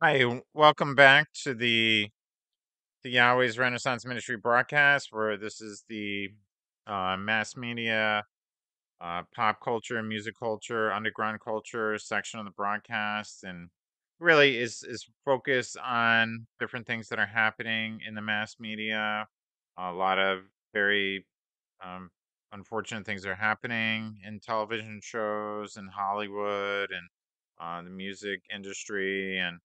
Hi, welcome back to the Yahweh's Renaissance Ministry broadcast, where this is the mass media, pop culture, music culture, underground culture section of the broadcast, and really is focused on different things that are happening in the mass media. A lot of very um, unfortunate things are happening in television shows and Hollywood and the music industry, and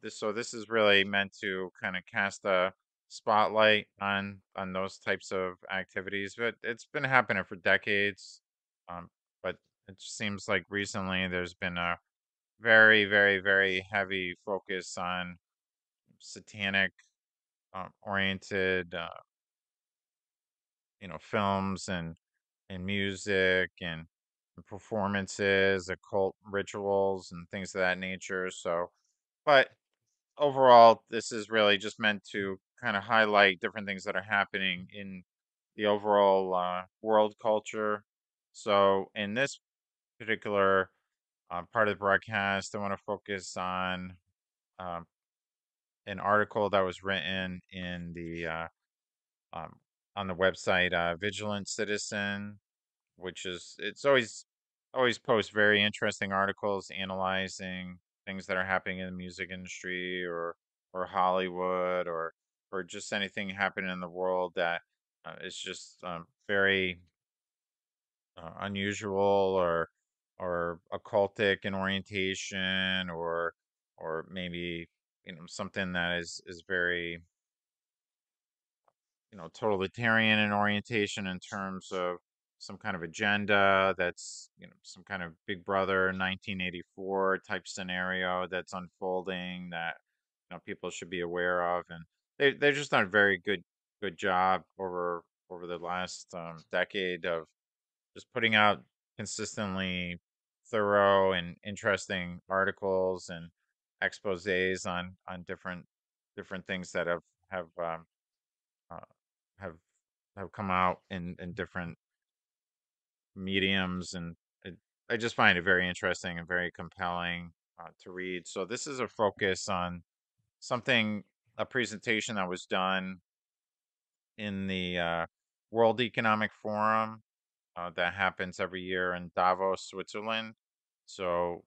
this is really meant to kind of cast a spotlight on those types of activities. But it's been happening for decades. Um, but it seems like recently there's been a very, very, very heavy focus on satanic oriented, films and music and performances, occult rituals, and things of that nature. So, but overall, this is really just meant to kind of highlight different things that are happening in the overall world culture. So, in this particular part of the broadcast, I want to focus on um, an article that was written in the um, on the website Vigilant Citizen, which is it's always posts very interesting articles analyzing things that are happening in the music industry or Hollywood or just anything happening in the world that is just very unusual or occultic in orientation or maybe something that is very totalitarian in orientation in terms of some kind of agenda that's some kind of Big Brother 1984 type scenario that's unfolding that people should be aware of, and they've just done a very good job over the last decade of just putting out consistently thorough and interesting articles and exposés on different things that uh, have have come out in different mediums, and it, I just find it very interesting and very compelling to read. So this is a focus on something, a presentation that was done in the World Economic Forum that happens every year in Davos, Switzerland. So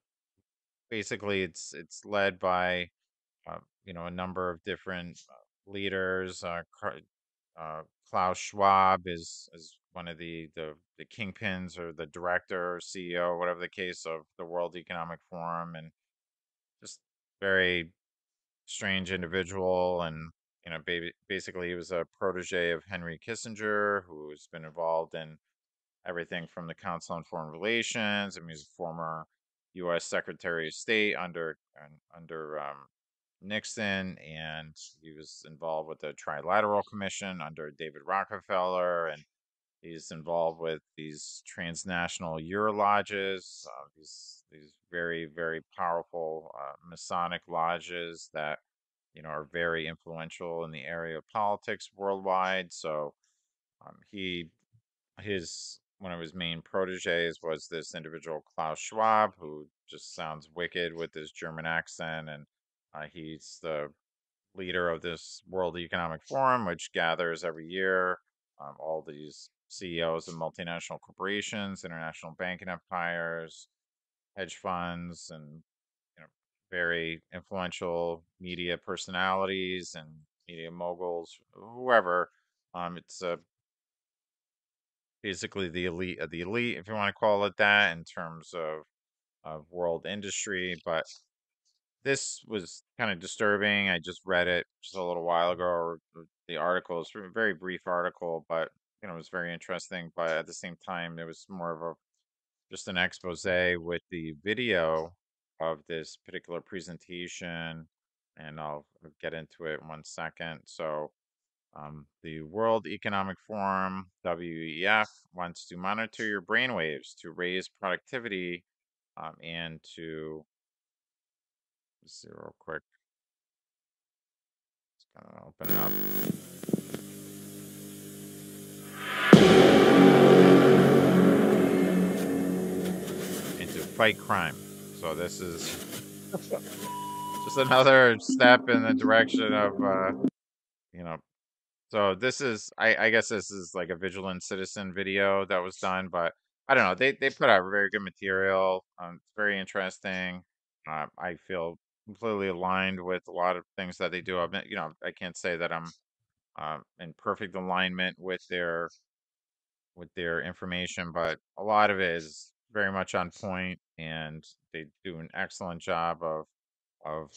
basically, it's led by a number of different leaders. Klaus Schwab is one of the kingpins or the director or CEO, whatever the case, of the World Economic Forum, and just very strange individual. And basically, he was a protege of Henry Kissinger, who's been involved in everything from the Council on Foreign Relations. I mean, he's a former U.S. Secretary of State under Nixon, and he was involved with the Trilateral Commission under David Rockefeller, and he's involved with these transnational Euro lodges, these very very powerful Masonic lodges that are very influential in the area of politics worldwide. So he his one of his main proteges was this individual Klaus Schwab, who just sounds wicked with his German accent, and he's the leader of this World Economic Forum, which gathers every year all these CEOs of multinational corporations, international banking empires, hedge funds, and very influential media personalities and media moguls, whoever. It's basically the elite of the elite, if you want to call it that, in terms of world industry. But this was kind of disturbing. I just read it just a little while ago, or the article is a very brief article, but it was very interesting. But at the same time, it was more of a just an expose with the video of this particular presentation, and I'll get into it in 1 second. So the World Economic Forum, WEF, wants to monitor your brainwaves to raise productivity and to, let's see real quick, just gonna open it up, and to fight crime. So this is just another step in the direction of, you know, so this is, I guess this is like a vigilant citizen video that was done, but I don't know. They put out very good material. It's very interesting. I feel completely aligned with a lot of things that they do. I can't say that I'm in perfect alignment with their information, but a lot of it is very much on point, and they do an excellent job of of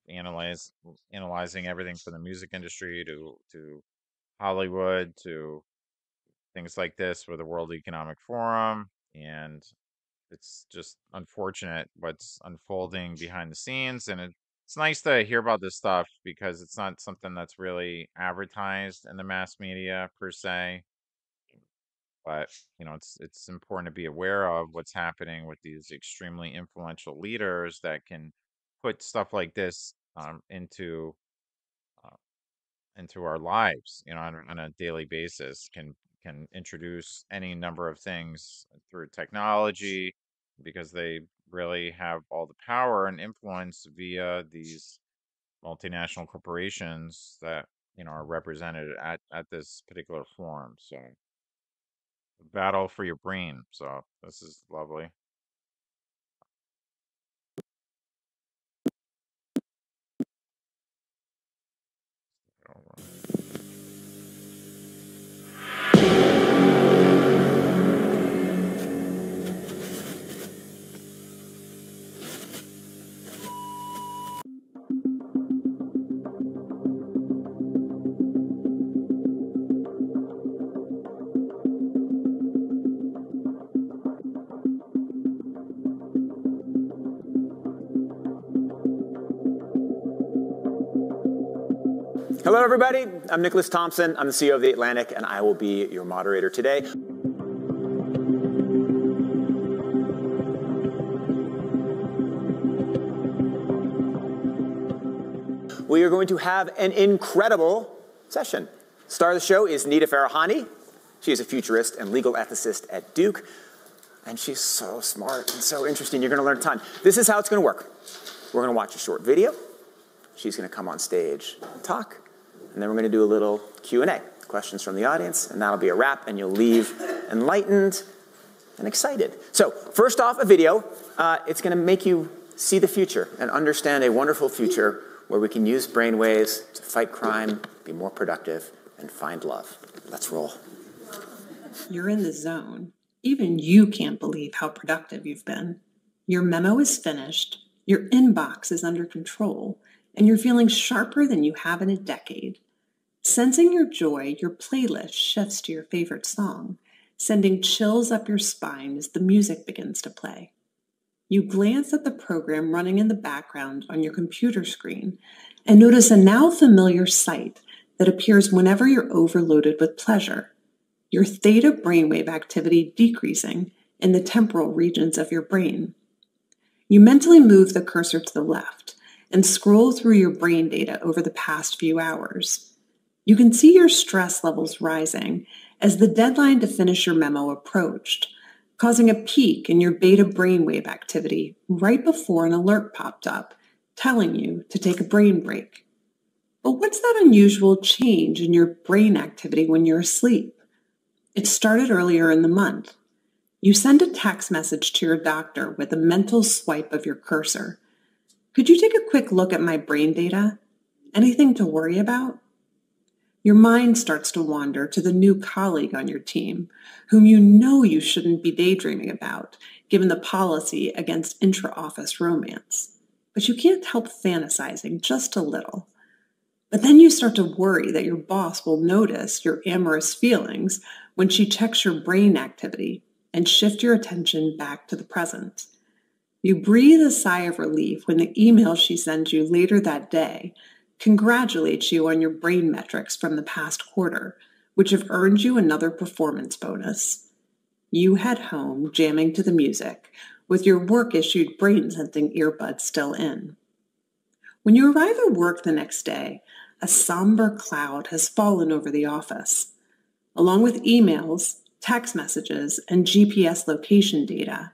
analyzing everything from the music industry to Hollywood to things like this with the World Economic Forum. And it's just unfortunate what's unfolding behind the scenes. And it's nice to hear about this stuff because it's not something that's really advertised in the mass media per se. But it's important to be aware of what's happening with these extremely influential leaders that can put stuff like this uh, into our lives, on a daily basis, can introduce any number of things through technology because they really have all the power and influence via these multinational corporations that are represented at this particular forum. So battle for your brain. So this is lovely. Hello, everybody. I'm Nicholas Thompson. I'm the CEO of The Atlantic, and I will be your moderator today. We are going to have an incredible session. Star of the show is Nita Farahani. She is a futurist and legal ethicist at Duke, and she's so smart and so interesting. You're going to learn a ton. This is how it's going to work. We're going to watch a short video. She's going to come on stage and talk. And then we're going to do a little Q&A, questions from the audience, and that'll be a wrap, and you'll leave enlightened and excited. So first off, a video. It's going to make you see the future and understand a wonderful future where we can use brainwaves to fight crime, be more productive, and find love. Let's roll. You're in the zone. Even you can't believe how productive you've been. Your memo is finished, your inbox is under control, and you're feeling sharper than you have in a decade. Sensing your joy, your playlist shifts to your favorite song, sending chills up your spine as the music begins to play. You glance at the program running in the background on your computer screen and notice a now familiar sight that appears whenever you're overloaded with pleasure. Your theta brainwave activity decreasing in the temporal regions of your brain. You mentally move the cursor to the left and scroll through your brain data over the past few hours. You can see your stress levels rising as the deadline to finish your memo approached, causing a peak in your beta brainwave activity right before an alert popped up, telling you to take a brain break. But what's that unusual change in your brain activity when you're asleep? It started earlier in the month. You send a text message to your doctor with a mental swipe of your cursor. Could you take a quick look at my brain data? Anything to worry about? Your mind starts to wander to the new colleague on your team, whom you know you shouldn't be daydreaming about, given the policy against intra-office romance. But you can't help fantasizing just a little. But then you start to worry that your boss will notice your amorous feelings when she checks your brain activity and shift your attention back to the present. You breathe a sigh of relief when the email she sends you later that day congratulates you on your brain metrics from the past quarter, which have earned you another performance bonus. You head home jamming to the music, with your work-issued brain-sensing earbuds still in. When you arrive at work the next day, a somber cloud has fallen over the office. Along with emails, text messages, and GPS location data,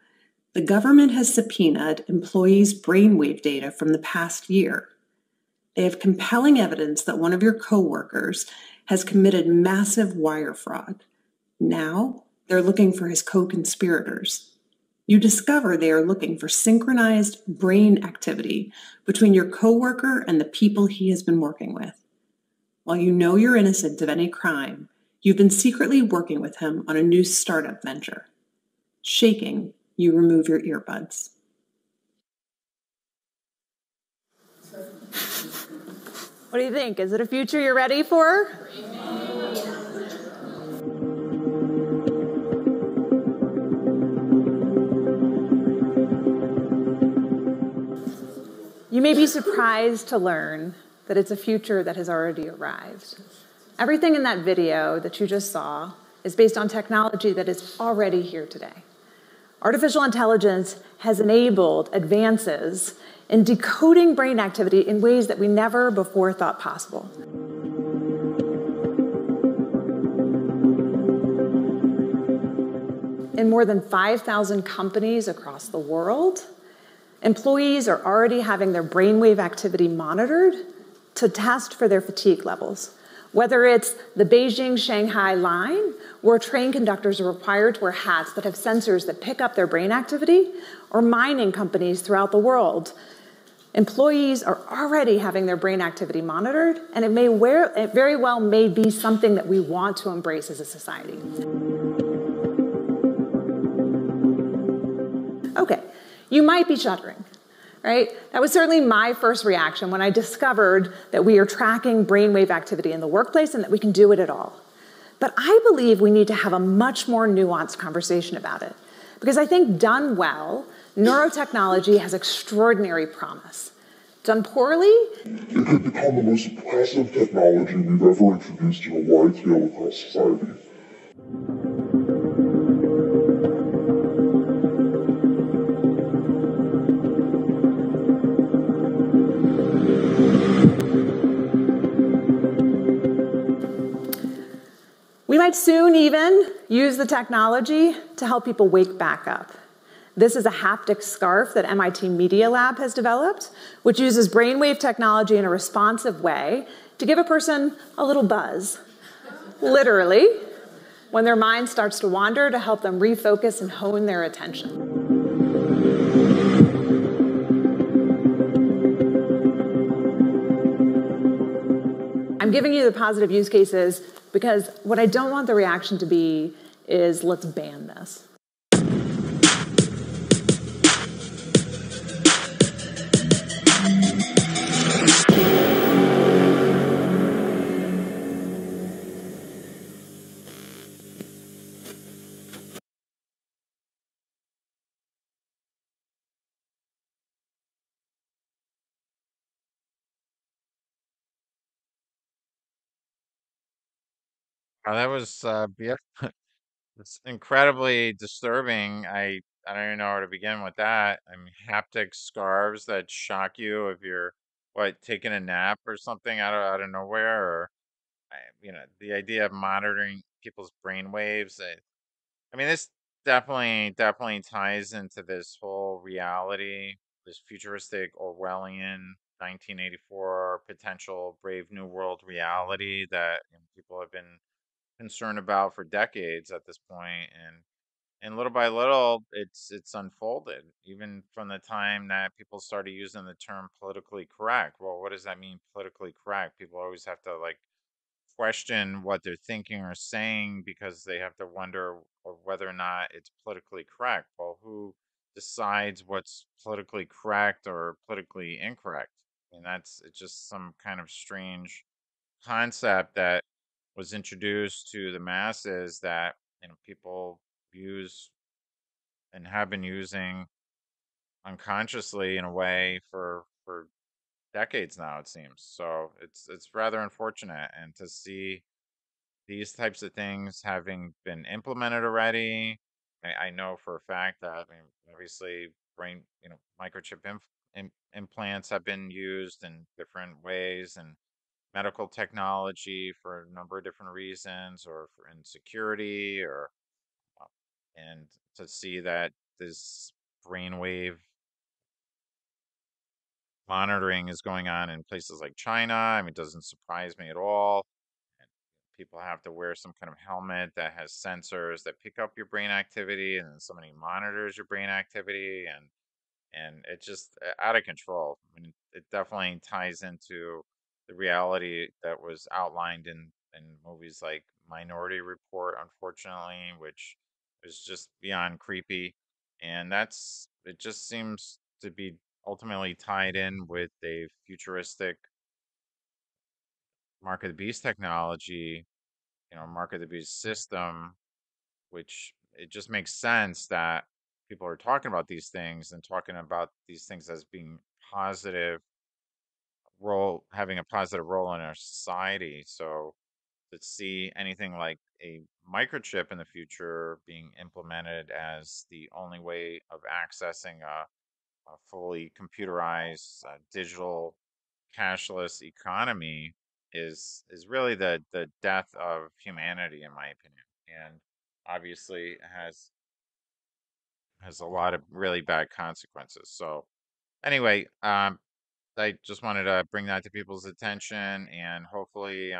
The government has subpoenaed employees' brainwave data from the past year. They have compelling evidence that one of your coworkers has committed massive wire fraud. Now, they're looking for his co-conspirators. You discover they are looking for synchronized brain activity between your coworker and the people he has been working with. While you know you're innocent of any crime, you've been secretly working with him on a new startup venture. Shaking, you remove your earbuds. What do you think? Is it a future you're ready for? You may be surprised to learn that it's a future that has already arrived. Everything in that video that you just saw is based on technology that is already here today. Artificial intelligence has enabled advances in decoding brain activity in ways that we never before thought possible. In more than 5,000 companies across the world, employees are already having their brainwave activity monitored to test for their fatigue levels. Whether it's the Beijing-Shanghai line, where train conductors are required to wear hats that have sensors that pick up their brain activity, or mining companies throughout the world, employees are already having their brain activity monitored, and it very well may be something that we want to embrace as a society. Okay, you might be shuddering, right? That was certainly my first reaction when I discovered that we are tracking brainwave activity in the workplace and that we can do it at all. But I believe we need to have a much more nuanced conversation about it, because I think done well, neurotechnology has extraordinary promise. Done poorly, it could become the most oppressive technology we've ever introduced on a wide scale across society. we might soon even use the technology to help people wake back up. This is a haptic scarf that MIT Media Lab has developed, which uses brainwave technology in a responsive way to give a person a little buzz, literally, when their mind starts to wander, to help them refocus and hone their attention. I'm giving you the positive use cases because what I don't want the reaction to be is, let's ban this. That was yeah, it's incredibly disturbing. I don't even know where to begin with that. I mean, haptic scarves that shock you if you're what taking a nap or something out of nowhere, or the idea of monitoring people's brain waves. I mean, this definitely ties into this whole reality, this futuristic Orwellian 1984 potential Brave New World reality that people have been concerned about for decades at this point, and little by little it's unfolded, even from the time that people started using the term politically correct. Well, what does that mean, politically correct? People always have to like question what they're thinking or saying because they have to wonder whether or not it's politically correct. Well, who decides what's politically correct or politically incorrect? I mean, it's just some kind of strange concept that was introduced to the masses that people use and have been using unconsciously in a way for decades now, it seems. So it's rather unfortunate, and to see these types of things having been implemented already. I know for a fact that, I mean, obviously brain, microchip implants have been used in different ways, and medical technology for a number of different reasons, or for insecurity, or uh, and to see that this brainwave monitoring is going on in places like China. I mean, it doesn't surprise me at all. And people have to wear some kind of helmet that has sensors that pick up your brain activity, and then somebody monitors your brain activity, and it's just out of control. I mean, it definitely ties into the reality that was outlined in movies like Minority Report, unfortunately, which is just beyond creepy. And it just seems to be ultimately tied in with a futuristic Mark of the Beast technology, Mark of the Beast system, which it just makes sense that people are talking about these things and talking about these things as being positive having a positive role in our society. So to see anything like a microchip in the future being implemented as the only way of accessing a fully computerized digital cashless economy is really the death of humanity, in my opinion, and obviously has a lot of really bad consequences. So anyway, I just wanted to bring that to people's attention, and hopefully